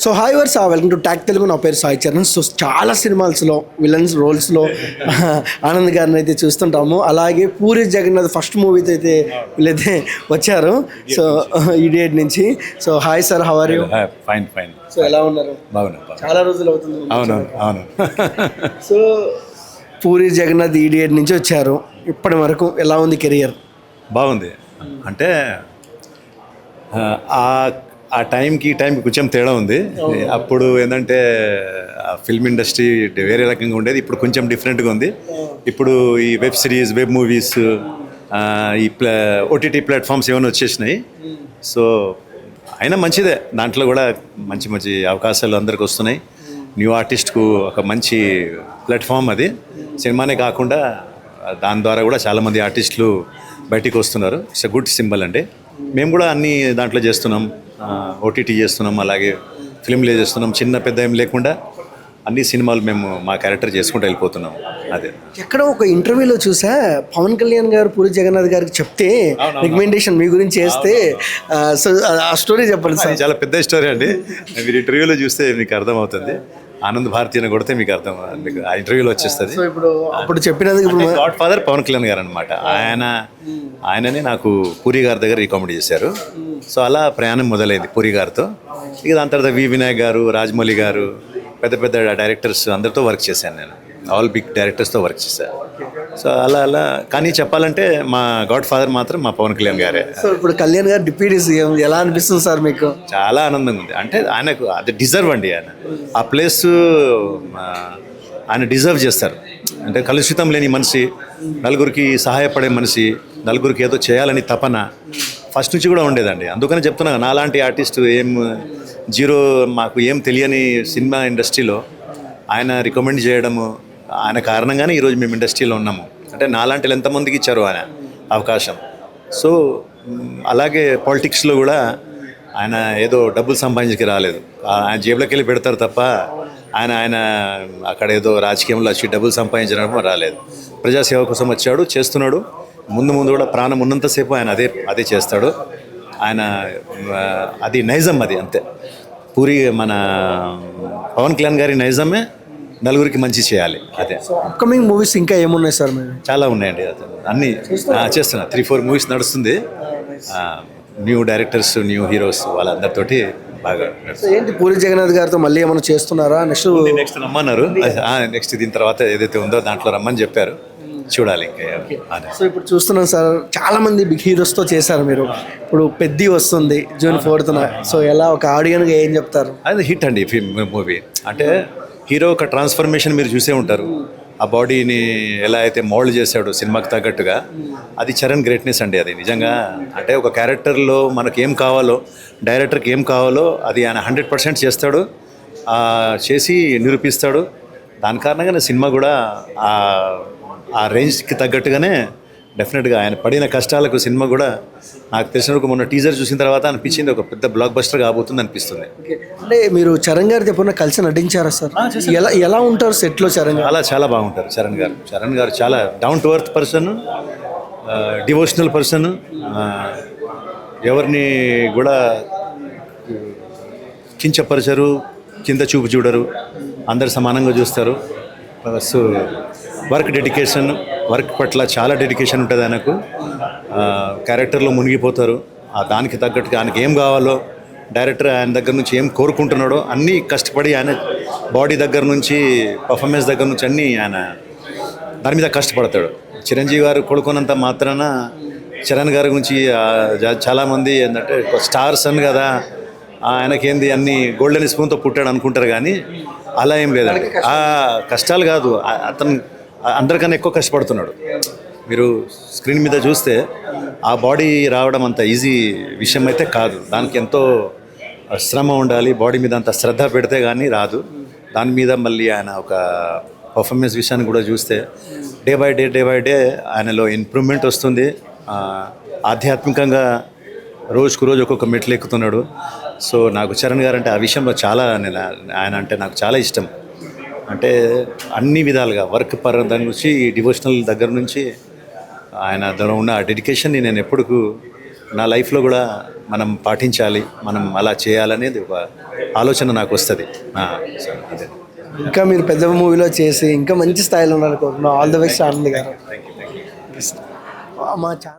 So hi viewers welcome to Tak Telugu. నా పేరు Sai Charan. So చాలా సినిమాస్లో విలన్స్ రోల్స్లో ఆనంద్ గారిని అయితే చూస్తుంటాము. అలాగే పూరి జగన్నాథ్ ఫస్ట్ మూవీతో అయితే వీళ్ళైతే వచ్చారు. సో ఈడియట్ నుంచి. So hi sir, how are you? Fine fine. So ఎలా ఉన్నారు? బాగున్నా. చాలా రోజులు అవుతుంది. అవును. సో పూరి జగన్నాథ్ ఈడియట్ నుంచి వచ్చారు. ఇప్పటి వరకు ఎలా ఉంది కెరియర్? బాగుంది. అంటే ఆ టైంకి కొంచెం తేడా ఉంది. అప్పుడు ఏంటంటే ఫిల్మ్ ఇండస్ట్రీ వేరే రకంగా ఉండేది. ఇప్పుడు కొంచెం డిఫరెంట్గా ఉంది. ఇప్పుడు ఈ వెబ్ సిరీస్, వెబ్ మూవీస్, ఈ ఓటీటీ ప్లాట్ఫామ్స్ ఏమైనా వచ్చేసినాయి. సో అయినా మంచిదే, దాంట్లో కూడా మంచి మంచి అవకాశాలు అందరికి వస్తున్నాయి. న్యూ ఆర్టిస్ట్కు ఒక మంచి ప్లాట్ఫామ్ అది. సినిమానే కాకుండా దాని ద్వారా కూడా చాలామంది ఆర్టిస్టులు బయటికి వస్తున్నారు. ఇట్స్ ఎ గుడ్ సింబల్ అండి. మేము కూడా అన్ని దాంట్లో చేస్తున్నాం. ఓటీటీ చేస్తున్నాం, అలాగే ఫిల్మ్లే చేస్తున్నాం. చిన్న పెద్ద ఏం లేకుండా అన్ని సినిమాలు మేము మా క్యారెక్టర్ చేసుకుంటూ వెళ్ళిపోతున్నాం. అదే ఎక్కడ ఒక ఇంటర్వ్యూలో చూసా, పవన్ కళ్యాణ్ గారు పూరి జగన్నాథ్ గారికి చెప్తే రికమెండేషన్ మీ గురించి చేస్తే, సో ఆ స్టోరీ చెప్పండి సార్. చాలా పెద్ద స్టోరీ అండి. మీరు ఇంటర్వ్యూలో చూస్తే మీకు అర్థమవుతుంది. ఆనంద్ భారతి అని కొడితే మీకు మీకు ఆ ఇంటర్వ్యూలో వచ్చేస్తుంది. సో ఇప్పుడు అప్పుడు చెప్పినందుకు ఇప్పుడు గాడ్ ఫాదర్ పవన్ కళ్యాణ్ గారు అనమాట. ఆయననే నాకు పూరి గారి దగ్గర రికమెండ్ చేశారు. సో అలా ప్రయాణం మొదలైంది పూరి గారితో. ఇక దాని తర్వాత వి వినాయక్ గారు, రాజమౌళి గారు, పెద్ద పెద్ద డైరెక్టర్స్ అందరితో వర్క్ చేశాను నేను. ఆల్ బిగ్ డైరెక్టర్స్తో వర్క్ చేశాను. సో అలా కానీ చెప్పాలంటే మా గాడ్ ఫాదర్ మాత్రం మా పవన్ కళ్యాణ్ గారే. సో ఇప్పుడు కళ్యాణ్ గారు డిప్యూటీ సీఎం ఎలా అనిపిస్తుంది సార్ మీకు? చాలా ఆనందంగా ఉంది. అంటే ఆయనకు అది డిజర్వ్ అండి. ఆ ప్లేస్ ఆయన డిజర్వ్ చేస్తారు. అంటే కలుషితం లేని మనిషి, నలుగురికి సహాయపడే మనిషి, నలుగురికి ఏదో చేయాలని తపన ఫస్ట్ నుంచి కూడా ఉండేదండి. అందుకని చెప్తున్నా, నాలాంటి ఆర్టిస్ట్ జీరో, మాకు ఏం తెలియని సినిమా ఇండస్ట్రీలో ఆయన రికమెండ్ చేయడము, ఆయన కారణంగానే ఈరోజు మేము ఇండస్ట్రీలో ఉన్నాము. అంటే నాలాంటి ఎంతమందికి ఇచ్చారు ఆయన అవకాశం. సో అలాగే పాలిటిక్స్లో కూడా ఆయన ఏదో డబ్బులు సంపాదించకి రాలేదు. ఆయన జేబులోకి వెళ్ళి పెడతారు తప్ప ఆయన అక్కడ ఏదో రాజకీయంలో వచ్చి డబ్బులు సంపాదించడం రాలేదు. ప్రజాసేవ కోసం వచ్చాడు, చేస్తున్నాడు. ముందు కూడా ప్రాణం ఉన్నంతసేపు ఆయన అదే చేస్తాడు. ఆయన అది నైజం, అది అంతే. పూరి మన పవన్ కళ్యాణ్ గారి నైజమే నలుగురికి మంచి చేయాలి, అదే. అప్కమింగ్ మూవీస్ ఇంకా ఏమున్నాయి సార్? మీరు చాలా ఉన్నాయండి. అన్నీ చేస్తున్నా. 3-4 మూవీస్ నడుస్తుంది. న్యూ డైరెక్టర్స్, న్యూ హీరోస్ వాళ్ళందరితోటి బాగా. ఏంటి పూరి జగన్నాథ్ గారితో మళ్ళీ ఏమైనా చేస్తున్నారా? నెక్స్ట్ రమ్మన్నారు. నెక్స్ట్ దీని తర్వాత ఏదైతే ఉందో దాంట్లో రమ్మని చెప్పారు. చూడాలి ఇంకా. సో ఇప్పుడు చూస్తున్నాం సార్, చాలా మంది బిగ్ హీరోస్తో చేశారు మీరు. ఇప్పుడు పెద్ది వస్తుంది June 4th. సో ఎలా ఒక ఆడియన్గా ఏం చెప్తారు? అది హిట్ అండి మూవీ. అంటే హీరో ఒక ట్రాన్స్ఫర్మేషన్ మీరు చూసే ఉంటారు. ఆ బాడీని ఎలా అయితే మోల్డ్ చేశాడు సినిమాకి తగ్గట్టుగా, అది చరణ్ గ్రేట్నెస్ అండి. అది నిజంగా అంటే ఒక క్యారెక్టర్లో మనకి ఏం కావాలో, డైరెక్టర్కి ఏం కావాలో అది ఆయన 100% చేస్తాడు, చేసి నిరూపిస్తాడు. దాని కారణంగానే సినిమా కూడా ఆ రేంజ్కి తగ్గట్టుగానే డెఫినెట్గా ఆయన పడిన కష్టాలకు సినిమా కూడా నాకు తెలిసినప్పుడు మొన్న టీజర్ చూసిన తర్వాత అనిపించింది ఒక పెద్ద బ్లాక్ బస్టర్ కాబోతుంది అనిపిస్తుంది. అంటే మీరు చరణ్ గారితో ఎప్పుడన్నా కలిసి నటించారా సార్? ఎలా ఉంటారు సెట్లో చరణ్ గారు? చాలా బాగుంటారు చరణ్ గారు చాలా down to earth person, devotional person. ఎవరిని కూడా కించపరచరు, కింద చూపు చూడరు, అందరు సమానంగా చూస్తారు. ప్లస్ వర్క్ పట్ల చాలా డెడికేషన్ ఉంటుంది ఆయనకు. క్యారెక్టర్లో మునిగిపోతారు. దానికి తగ్గట్టుగా ఆయనకి ఏం కావాలో, డైరెక్టర్ ఆయన దగ్గర నుంచి ఏం కోరుకుంటున్నాడో అన్నీ కష్టపడి ఆయన బాడీ దగ్గర నుంచి, పర్ఫార్మెన్స్ దగ్గర నుంచి అన్నీ ఆయన దాని మీద కష్టపడతాడు. చిరంజీవి గారు కొడుకున్నంత మాత్రాన చరణ్ గారి గురించి చాలామంది ఏంటంటే స్టార్స్ అని కదా, ఆయనకేంది అన్ని గోల్డెన్ స్పూన్తో పుట్టాడు అనుకుంటారు. కానీ అలా ఏం లేదండి. ఆ కష్టాలు కాదు, అతను అందరికన్నా ఎక్కువ కష్టపడుతున్నాడు. మీరు స్క్రీన్ మీద చూస్తే ఆ బాడీ రావడం అంత ఈజీ విషయం అయితే కాదు. దానికి ఎంతో శ్రమ ఉండాలి, బాడీ మీద అంత శ్రద్ధ పెడితే కానీ రాదు. దాని మీద మళ్ళీ ఆయన ఒక పర్ఫార్మెన్స్ విషయాన్ని కూడా చూస్తే డే బై డే ఆయనలో ఇంప్రూవ్మెంట్ వస్తుంది. ఆధ్యాత్మికంగా రోజుకు రోజు ఒక్కొక్క మెట్లు ఎక్కుతున్నాడు. సో నాకు చరణ్ గారు అంటే ఆ విషయంలో చాలా, ఆయన అంటే నాకు చాలా ఇష్టం. అంటే అన్ని విధాలుగా వర్క్ పరంగా నుంచి, డివోషనల్ దగ్గర నుంచి ఆయన దానిలో ఉన్న ఆ డెడికేషన్ని నేను ఎప్పుడు నా లైఫ్లో కూడా మనం పాటించాలి, మనం అలా చేయాలనేది ఒక ఆలోచన నాకు వస్తుంది. సో అదే. ఇంకా మీరు పెద్ద మూవీలో చేసి ఇంకా మంచి స్థాయిలో ఉండాలనుకుంటున్నాం. ఆల్ ద బెస్ట్ ఆనంద్ గారు. మా ఛానల్